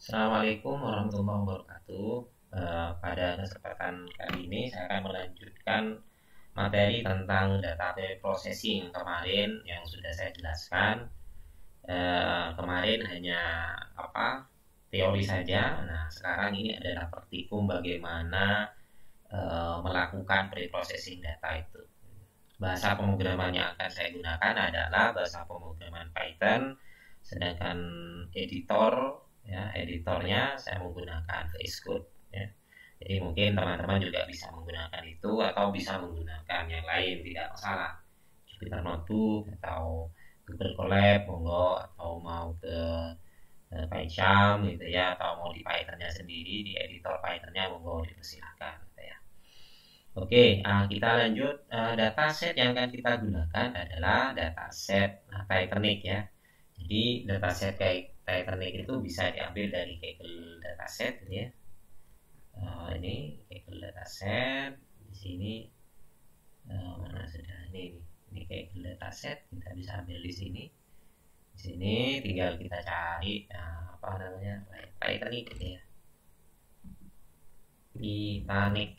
Assalamualaikum warahmatullahi wabarakatuh. Pada kesempatan kali ini saya akan melanjutkan materi tentang data processing kemarin yang sudah saya jelaskan. Kemarin hanya apa teori saja. Nah, sekarang ini adalah praktikum bagaimana melakukan pre-processing data itu. Bahasa pemrograman yang akan saya gunakan adalah bahasa pemrograman Python, sedangkan editor editornya saya menggunakan VS Code ya. Jadi mungkin teman-teman juga bisa menggunakan itu atau bisa menggunakan yang lain, tidak masalah. Jupyter Notebook atau Google Colab monggo, atau mau ke PyCharm gitu ya, atau mau di Pythonnya sendiri, di editor Pythonnya monggo dipersilahkan gitu ya. Oke, kita lanjut. Dataset yang akan kita gunakan adalah dataset Titanic ya. Jadi dataset kayak Titanic itu bisa diambil dari Kaggle dataset gitu ya. Ini Kaggle dataset di sini, mana sudah ini Kaggle dataset, kita bisa ambil di sini. Di sini tinggal kita cari apa namanya Titanic gitu ya. Titanic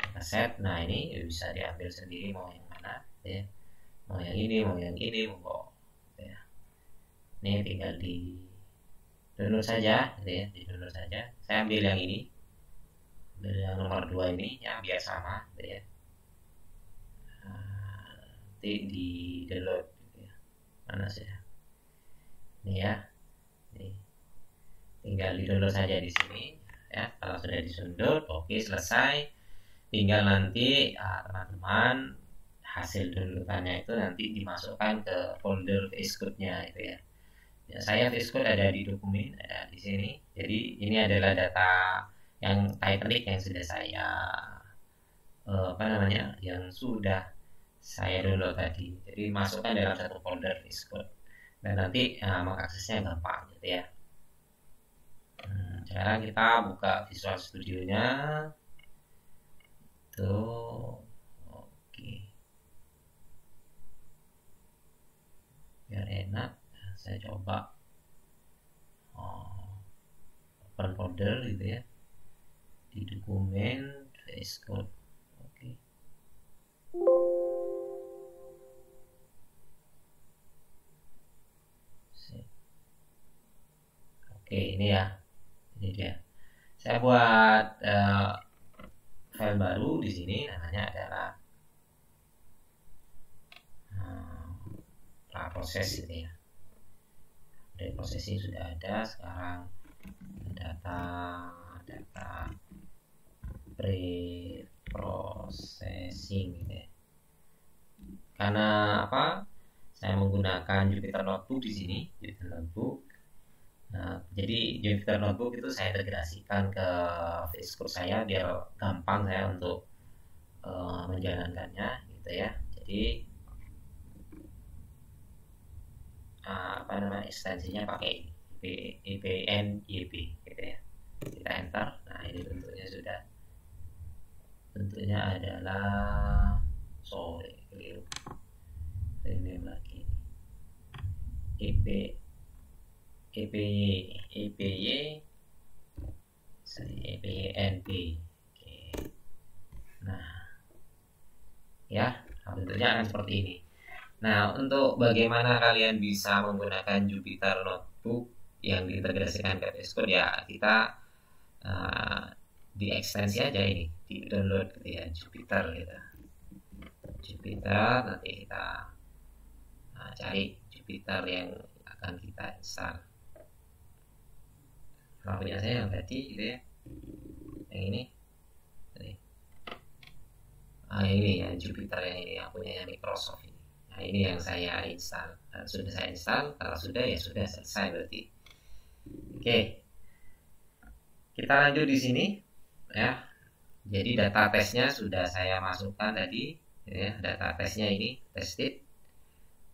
dataset. Nah, ini bisa diambil sendiri mau yang mana ya. Mau yang ini, mau yang ini, monggo ya. Ini tinggal di download saja gitu ya, di download saja. Saya ambil yang ini, ambil yang nomor 2 ini ya, biar sama gitu ya. Nanti di download gitu ya. Mana sih ini ya, ini tinggal di download saja di sini ya. Kalau sudah di download, oke, selesai. Tinggal nanti teman-teman hasil downloadannya itu nanti dimasukkan ke folder VS Code-nya itu ya. Ya, saya VS Code ada di dokumen, ada di sini. Jadi ini adalah data yang Titanic yang sudah saya yang sudah saya download tadi. Jadi masukkan dalam satu folder VS Code dan nanti mengaksesnya gampang gitu ya. Sekarang kita buka Visual Studio-nya. Tuh, oke. Biar enak, saya coba open folder gitu ya, di dokumen VS Code. Oke. Oke, ini ya, ini dia. Saya buat file baru di sini, namanya adalah proses gitu ya. Dari prosesnya sudah ada. Sekarang data pre-processing gitu ya. Karena apa? Saya menggunakan Jupyter Notebook di sini, Jupyter Notebook. Nah, jadi Jupyter Notebook itu saya integrasikan ke VS Code saya biar gampang saya untuk menjalankannya gitu ya. Jadi ekstensinya pakai IPNYB gitu ya. Kita enter. Nah, ini bentuknya adalah keliru. Rename lagi. EPYNB. Oke. Nah, ya, bentuknya akan seperti ini. Nah, untuk bagaimana kalian bisa menggunakan Jupyter Notebook yang diintegrasikan ke VS Code ya, kita di ekstensi aja ini, di download gitu ya, Jupyter gitu. Jupyter, nanti kita cari Jupyter yang akan kita install. Kalau punya saya yang tadi gitu ya, yang ini ini ya, Jupyter yang ini, yang punya Microsoft ini. Nah, ini yang saya install. Sudah saya install. Kalau sudah ya sudah selesai berarti. Oke, kita lanjut di sini ya. Jadi data tesnya sudah saya masukkan tadi ya. Data tesnya ini tested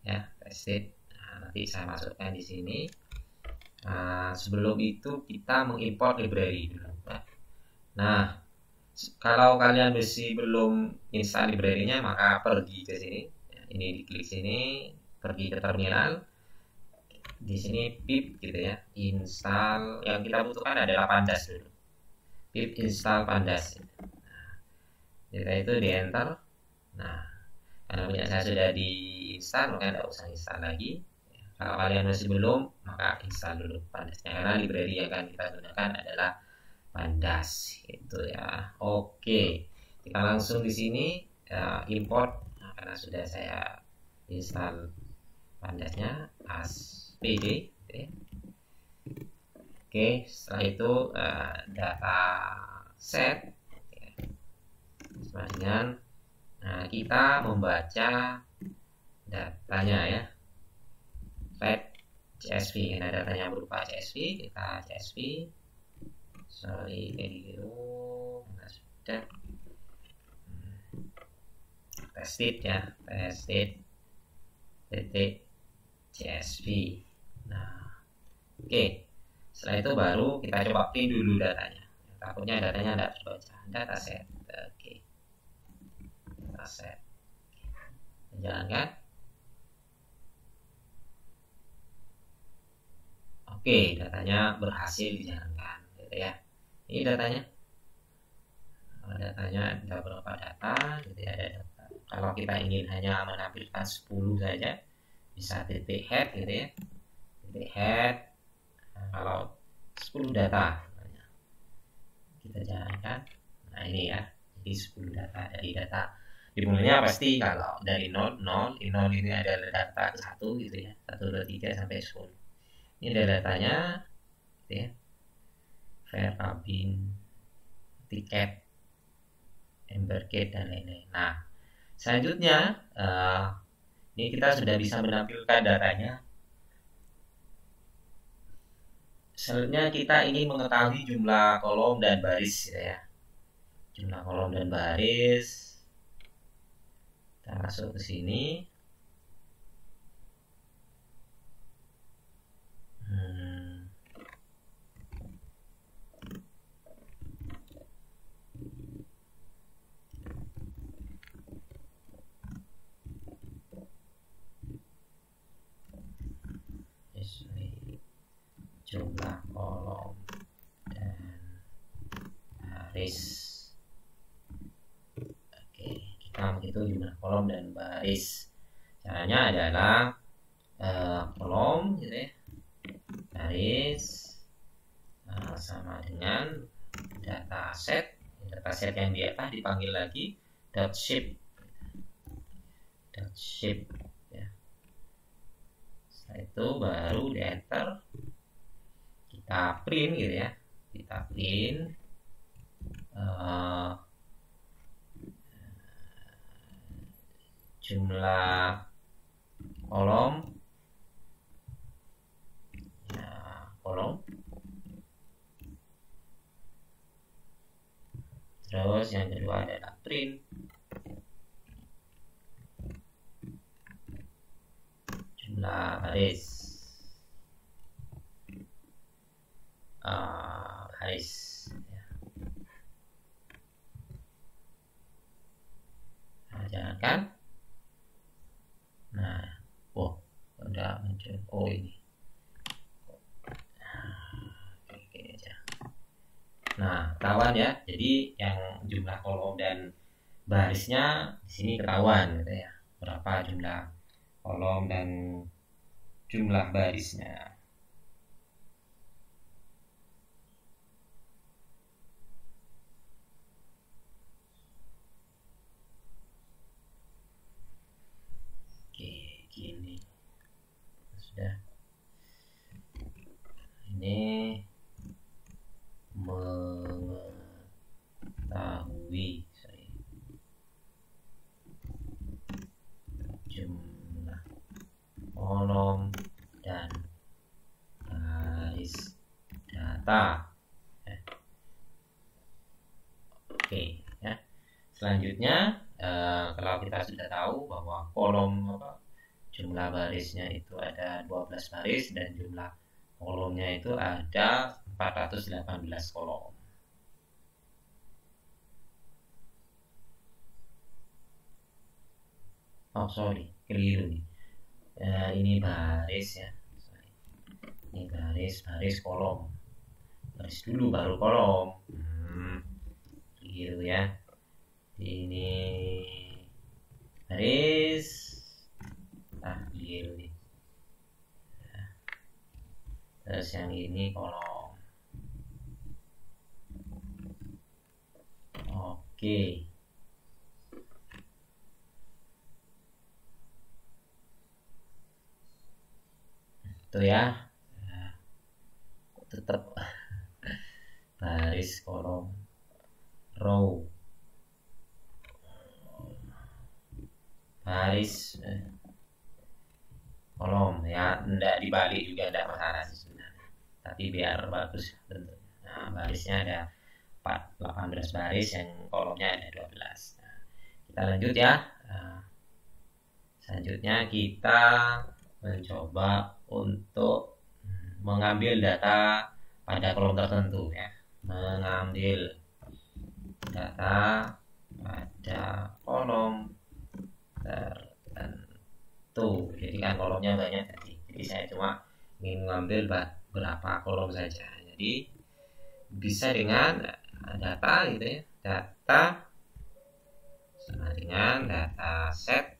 ya, tested. Nah, nanti saya masukkan di sini. Sebelum itu kita mengimport library dulu. Nah, kalau kalian masih belum install library-nya, maka pergi ke sini. Ini diklik sini, pergi ke terminal. di sini pip gitu ya, install. Yang kita butuhkan adalah pandas dulu, pip install pandas. Kita itu di enter. Nah, karena punya saya sudah diinstal, maka tidak usah install lagi. Kalau kalian masih belum, maka install dulu pandasnya, karena library yang akan kita gunakan adalah pandas itu ya. Oke, kita langsung di sini import. Nah, karena sudah saya install pandasnya as pd gitu ya. Oke, setelah itu data set sama dengan kita membaca datanya ya, fetch CSV. Karena datanya berupa CSV, kita CSV kayak gitu. Nah, sudah tested ya, tested titik CSV. Nah, oke. Setelah itu baru kita coba print dulu datanya. Takutnya datanya tidak terbaca. Dataset. Oke. Dataset. Jalankan. Oke, datanya berhasil dijalankan, gitu ya. Ini datanya. Datanya ada beberapa data, gitu ya. Ada data. Kalau kita ingin hanya menampilkan 10 saja, bisa titik head, gitu ya. Titik head. Nah, kalau 10 data kita jalankan. Nah, ini ya. Jadi 10 data. Dari data dimulainya pasti kalau dari 0, 0, 0 ini adalah data ke 1 gitu ya. 1, 2, 3 sampai 10. Ini ada datanya gitu ya. Fare cabin, tiket, embarkade dan lain-lain. Nah, selanjutnya ini kita sudah bisa menampilkan datanya. Selanjutnya kita ingin mengetahui jumlah kolom dan baris gitu ya. Jumlah kolom dan baris. Kita masuk ke sini. Jumlah kolom dan baris. Oke, kita menghitung jumlah kolom dan baris. Caranya adalah kolom gitu ya, baris sama dengan dataset. Dataset yang di atas dipanggil lagi .shape ya. Setelah itu baru di enter, kita print gitu ya, kita print jumlah kolom ya, kolom. Terus yang kedua adalah print jumlah baris. Baris ya. Nah, jalankan. Nah, udah muncul. Ini. Oke aja. Nah, ketahuan ya. Jadi yang jumlah kolom dan barisnya di sini ketahuan gitu ya. Berapa jumlah kolom dan jumlah barisnya. Gini sudah. Ini mengetahui jumlah kolom dan baris data. Oke ya. Selanjutnya kalau kita sudah tahu bahwa kolom jumlah barisnya itu ada 12 baris dan jumlah kolomnya itu ada 418 kolom. Sorry, keliru nih. Ini baris ya. Ini baris kolom, baris dulu baru kolom. Gitu ya. Ini baris, gitu nih. Terus yang ini kolom. Oke. Itu ya. Tetap baris kolom row, baris kolom ya, enggak dibalik juga enggak masalah sih sebenarnya, tapi biar bagus bentuknya. Nah, barisnya ada 18 baris, yang kolomnya ada 12. Nah, kita lanjut ya. Nah, selanjutnya kita mencoba untuk mengambil data pada kolom tertentu ya. Mengambil data pada kolom tertentu. Jadi kan kolomnya banyak tadi. Jadi saya cuma ingin mengambil berapa kolom saja. Jadi bisa dengan data gitu ya. Data sama dengan data set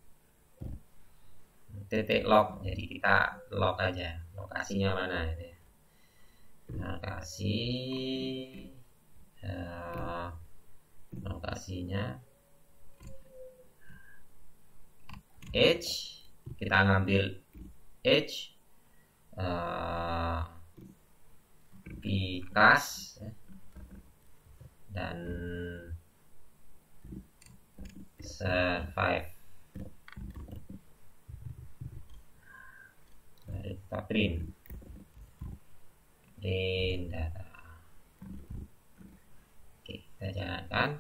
titik log. Jadi kita log aja lokasinya mana gitu ya. Lokasinya H, kita ngambil H di kelas dan survive, lalu kita print data. Oke, kita jalankan.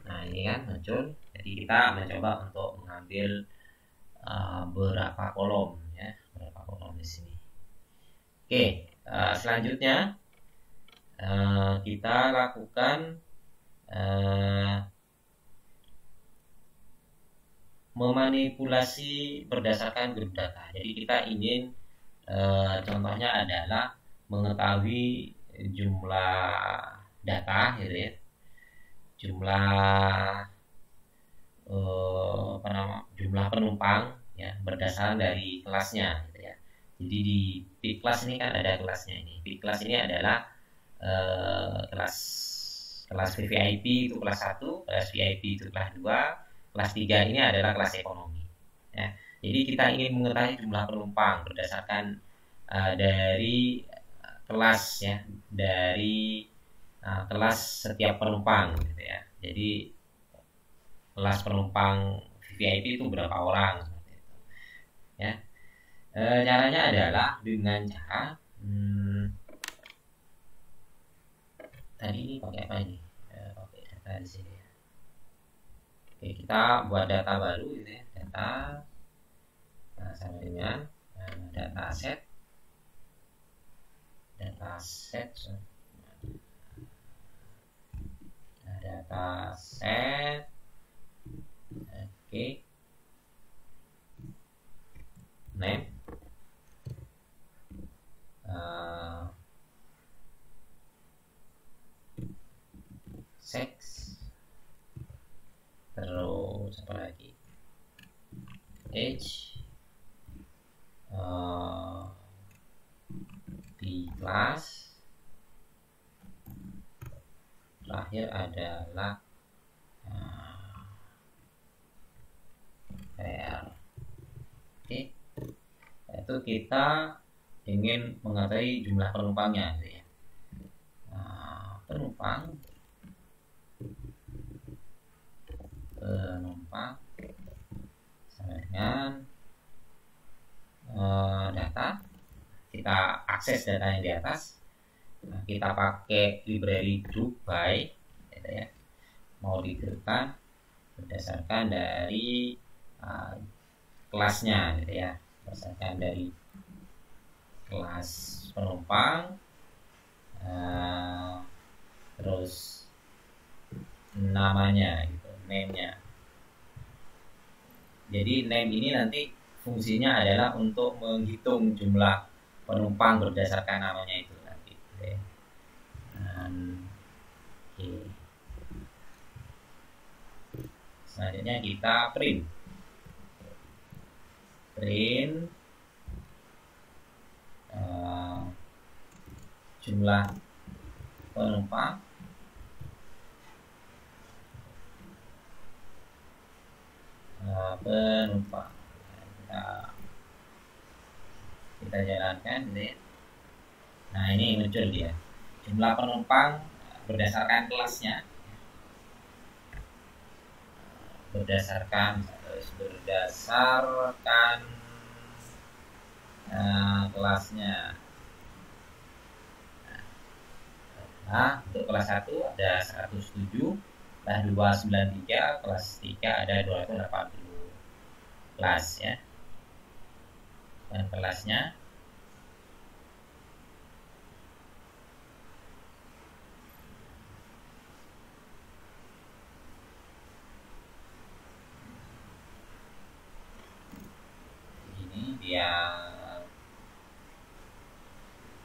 Nah, ini kan muncul. Jadi kita mencoba untuk mengambil berapa kolom ya, berapa kolom di sini. Oke, selanjutnya kita lakukan memanipulasi berdasarkan grup data. Jadi kita ingin contohnya adalah mengetahui jumlah data gitu ya, jumlah jumlah penumpang ya berdasarkan dari kelasnya gitu ya. Jadi di big class ini kan ada kelasnya ini. Big class ini adalah kelas VVIP itu kelas 1, kelas VIP itu kelas 2, kelas 3 ini adalah kelas ekonomi ya. Jadi kita ingin mengetahui jumlah penumpang berdasarkan dari kelas ya, dari kelas setiap penumpang gitu ya. Jadi kelas penumpang VIP itu berapa orang seperti itu ya. Caranya adalah dengan cara tadi ini pakai apa ini, pakai data di sini ya. Oke, kita buat data baru gitu ya, data sama dengan data set data set oke, name sex, terus apa lagi, age, di kelas, terakhir adalah real. Oke, itu kita ingin mengetahui jumlah penumpangnya gitu ya. Penumpang sama dengan data, kita akses data yang di atas. Nah, kita pakai library group by gitu ya, mau digrupkan berdasarkan dari kelasnya gitu ya, berdasarkan dari kelas penumpang, terus namanya gitu, name-nya. Jadi name ini nanti fungsinya adalah untuk menghitung jumlah penumpang berdasarkan namanya itu nanti. Oke. Oke. Selanjutnya kita print jumlah penumpang kita jalankan ini. Nah, ini muncul dia jumlah penumpang berdasarkan kelasnya, berdasarkan kelasnya. Nah, untuk kelas 1 ada 107, kelas 2 93, kelas 3 ada 280 kelas ya. Dan kelasnya ini dia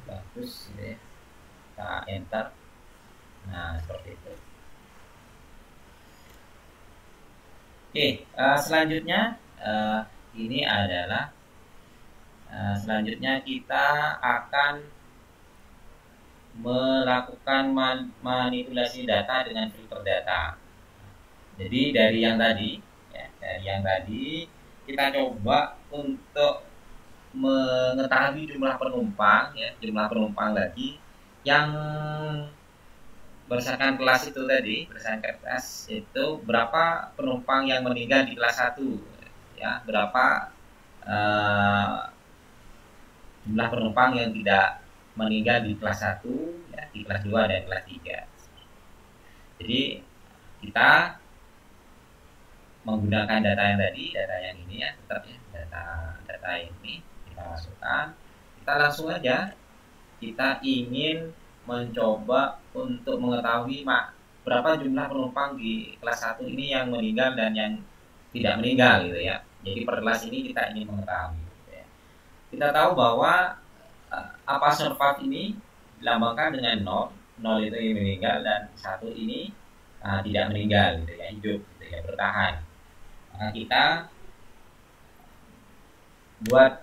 bagus gitu ya. Kita enter. Nah, seperti itu. Oke, selanjutnya ini adalah selanjutnya kita akan melakukan manipulasi data dengan filter data. Jadi dari yang tadi kita coba untuk mengetahui jumlah penumpang ya, jumlah penumpang lagi yang berdasarkan kelas itu tadi, berdasarkan kelas itu berapa penumpang yang meninggal di kelas 1 ya, berapa jumlah penumpang yang tidak meninggal di kelas 1 ya, di kelas 2 dan kelas 3. Jadi kita menggunakan data yang tadi, data yang ini ya, tetap ya, data ini kita masukkan. Kita langsung aja kita ingin mencoba untuk mengetahui berapa jumlah penumpang di kelas 1 ini yang meninggal dan yang tidak meninggal gitu ya. Jadi per kelas ini kita ingin mengetahui gitu ya. Kita tahu bahwa apa survive ini dilambangkan dengan 0 itu yang meninggal dan 1 ini tidak meninggal gitu ya, hidup gitu ya, bertahan. Maka kita buat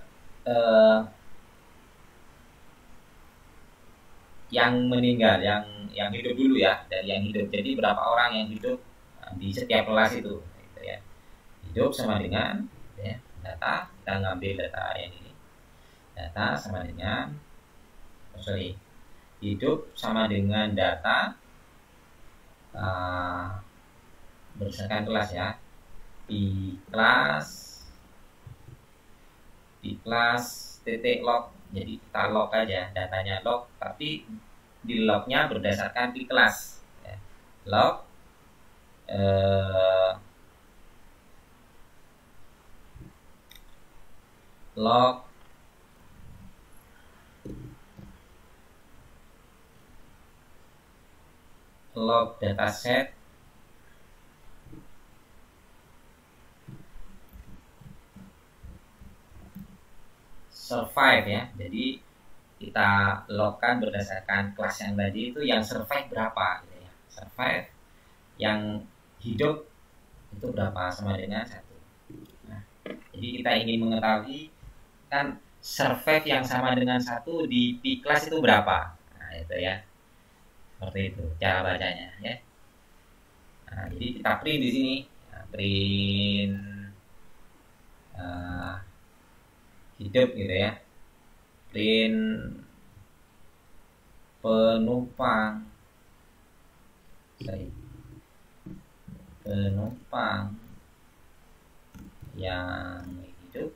yang meninggal, yang hidup dulu ya, dari yang hidup. Jadi berapa orang yang hidup di setiap kelas itu, gitu ya. Hidup sama dengan ya, data, kita ngambil data yang ini. Data sama dengan hidup sama dengan data berdasarkan kelas ya. Di kelas titik log, jadi kita log aja, datanya log, tapi di lognya berdasarkan di kelas ya. Log log dataset survive ya. Jadi kita logkan berdasarkan kelas yang tadi itu yang survive berapa gitu ya. Survive yang hidup itu berapa, sama dengan 1. Nah, jadi kita ingin mengetahui kan survive yang sama dengan 1 di P class itu berapa. Nah, itu ya. Seperti itu cara bacanya ya. Nah, jadi kita print di sini. Nah, print hidup gitu ya. Print penumpang yang hidup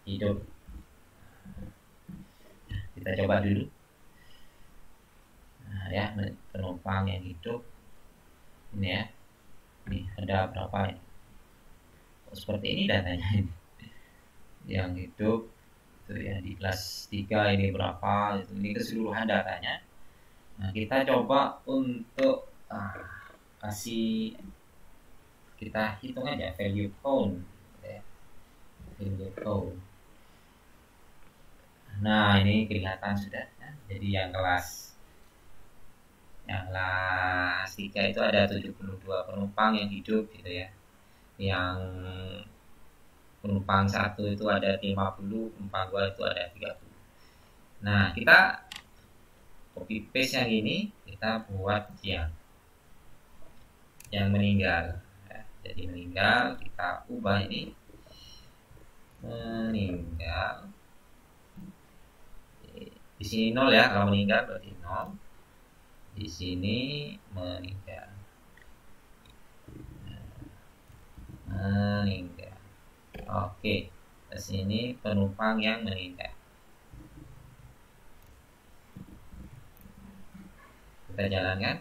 hidup. Kita coba dulu. Nah, ya, penumpang yang hidup ini ya. Nih, ada berapa ini? Seperti ini datanya ini. Yang hidup itu ya di kelas 3 ini berapa, itu ini keseluruhan datanya. Nah, kita coba untuk kasih, kita hitung aja value count ya. Value count. Nah, ini kelihatan sudah ya. Jadi yang kelas 3 itu ada 72 penumpang yang hidup gitu ya. Yang penumpang 1 itu ada 50, penumpang 2 itu ada 30. Nah, kita copy paste yang ini, kita buat yang meninggal ya. Jadi meninggal kita ubah ini meninggal. Di sini 0 ya, kalau meninggal berarti 0. Di sini meninggal. Meninggal. Oke, di sini penumpang yang meninggal. Kita jalankan.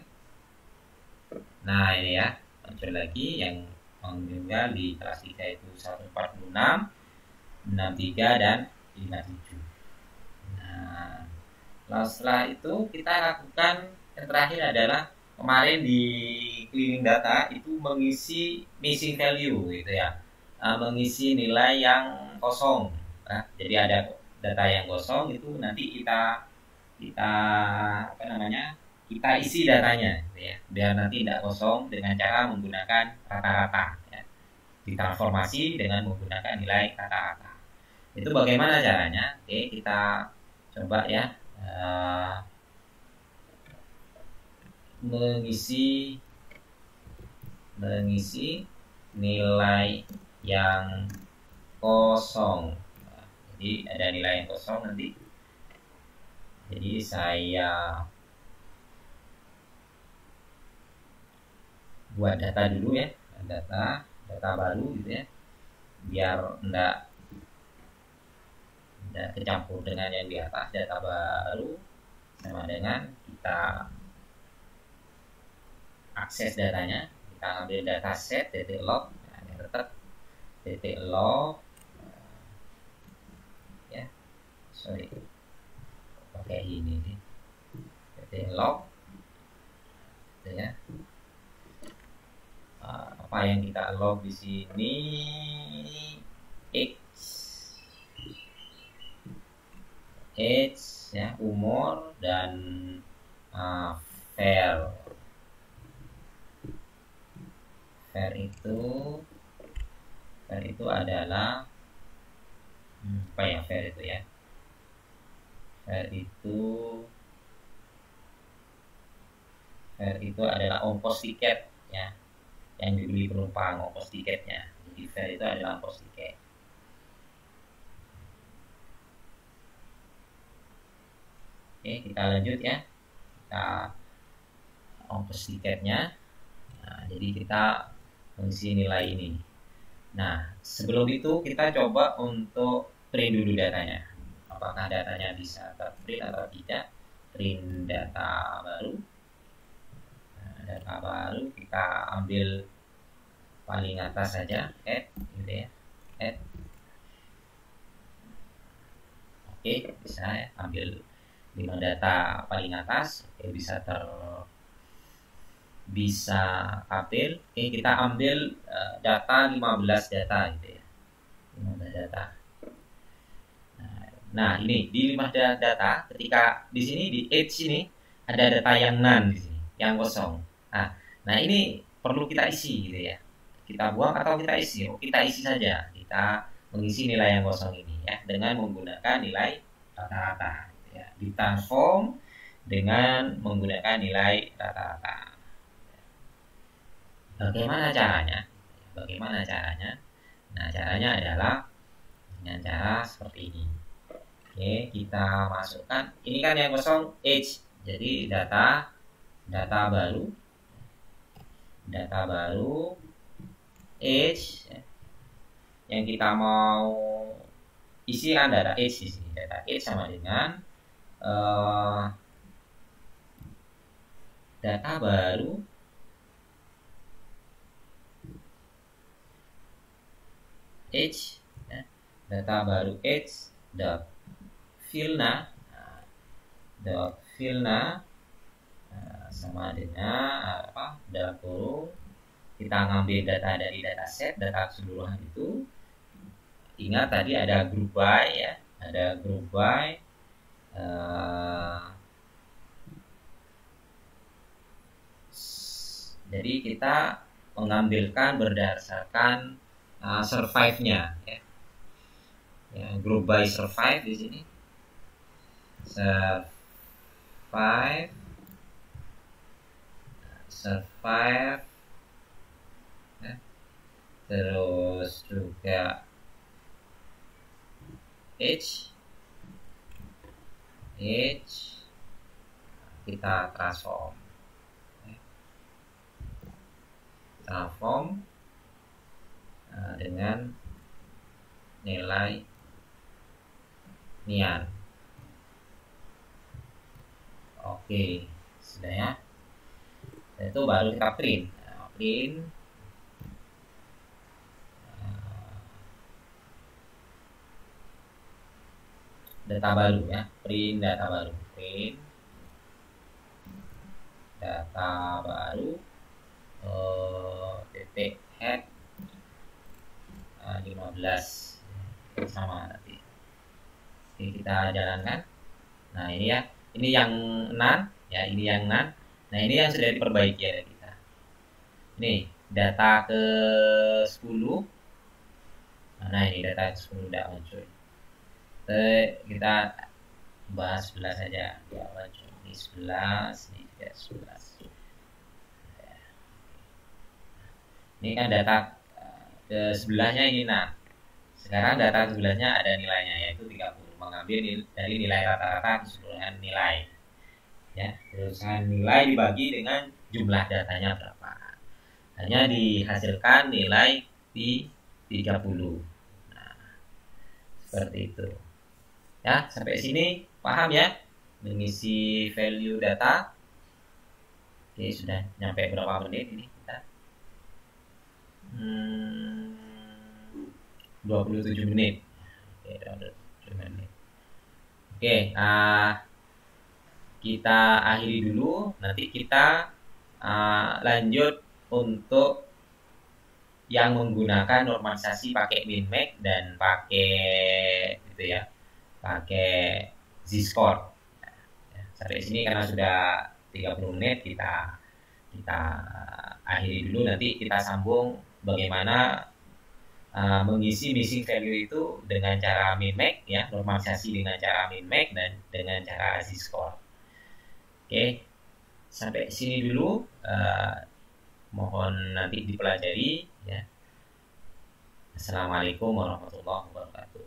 Nah, ini ya, muncul lagi yang meninggal di kelas 3 itu 146, 63 dan 57. Nah, lalu setelah itu kita lakukan yang terakhir adalah kemarin di cleaning data itu mengisi missing value gitu ya, mengisi nilai yang kosong. Nah, jadi ada data yang kosong itu nanti kita apa namanya, kita isi datanya gitu ya, biar nanti tidak kosong dengan cara menggunakan rata-rata ya. Ditransformasi dengan menggunakan nilai rata-rata. Itu bagaimana caranya? Oke, kita coba ya, mengisi nilai yang kosong. Nah, jadi ada nilai yang kosong nanti. Jadi saya buat data dulu ya, data baru gitu ya, biar enggak kecampur dengan yang di atas. Data baru sama dengan kita akses datanya, kita ambil data set titik log, nah, tetap titik log ya, sorry pakai ini nih, titik log ya. Apa yang kita log di sini, age ya, umur, dan fare itu adalah apa ya, fare itu ya, fare itu adalah ongkos tiket ya, yang dibeli penumpang, ongkos tiketnya. Jadi fare itu adalah ongkos tiket. Oke, kita lanjut ya, kita ongkos tiketnya. Nah, jadi kita mengisi nilai ini. Nah, sebelum itu kita coba untuk print dulu datanya. Apakah datanya bisa terprint atau tidak? Print data baru. Nah, data baru kita ambil paling atas saja, add gitu ya, add. Oke, bisa ya, ambil 5 data paling atas. Oke, bisa ambil. Oke, kita ambil data 15 data gitu ya, 15 data. Nah, ini di 15 data, ketika di sini di age ini ada data yang none di sini, yang kosong. Nah, ini perlu kita isi gitu ya. Kita buang atau kita isi? Oh, kita isi saja. Kita mengisi nilai yang kosong ini ya dengan menggunakan nilai rata-rata ya. Ditransform dengan menggunakan nilai rata-rata. Bagaimana caranya? Nah, caranya adalah dengan cara seperti ini. Oke, kita masukkan. Ini kan yang kosong age. Jadi data baru age ya. Yang kita mau isi kan data age di sini. Data age sama dengan data baru age ya. Data baru age dot filna sama dengan dalam kurung kita ngambil data dari dataset, data keseluruhan itu. Ingat tadi ada group by ya, ada group by. Jadi kita mengambilkan berdasarkan survive-nya ya. Group by survive di sini. Survive ya. Terus juga age kita transform dengan nilai nian. Oke, sudah ya. Itu baru kita print. Data baru ya, print data baru, titik head 15 sama nanti. Oke, kita jalankan. Nah ini ya, ini yang nan ya, ini yang nan. Nah ini yang sudah diperbaiki ada kita. Ini data ke 10. Nah ini data ke 10 tidak muncul. Kita bahas 11 saja. Ini 11, ini juga 11. Ini kan data ke sebelahnya ini. Nah sekarang data ke sebelahnya ada nilainya, yaitu 30. Mengambil dari nilai rata-rata keseluruhan nilai ya, keseluruhan nilai dibagi dengan jumlah datanya berapa, hanya dihasilkan nilai di 30. Nah seperti itu ya. Sampai sini paham ya mengisi value data. Oke, sudah nyampe berapa menit ini kita? 27 menit. Oke, 27 menit. Oke, kita akhiri dulu. Nanti kita lanjut untuk yang menggunakan normalisasi pakai min-max dan pakai gitu ya, pakai z-score. Sampai sini karena sudah 30 menit kita akhiri dulu. Nanti kita sambung bagaimana mengisi missing value itu dengan cara min-max ya, normalisasi dengan cara min-max dan dengan cara z-score. Oke, sampai sini dulu. Mohon nanti dipelajari ya. Assalamualaikum warahmatullahi wabarakatuh.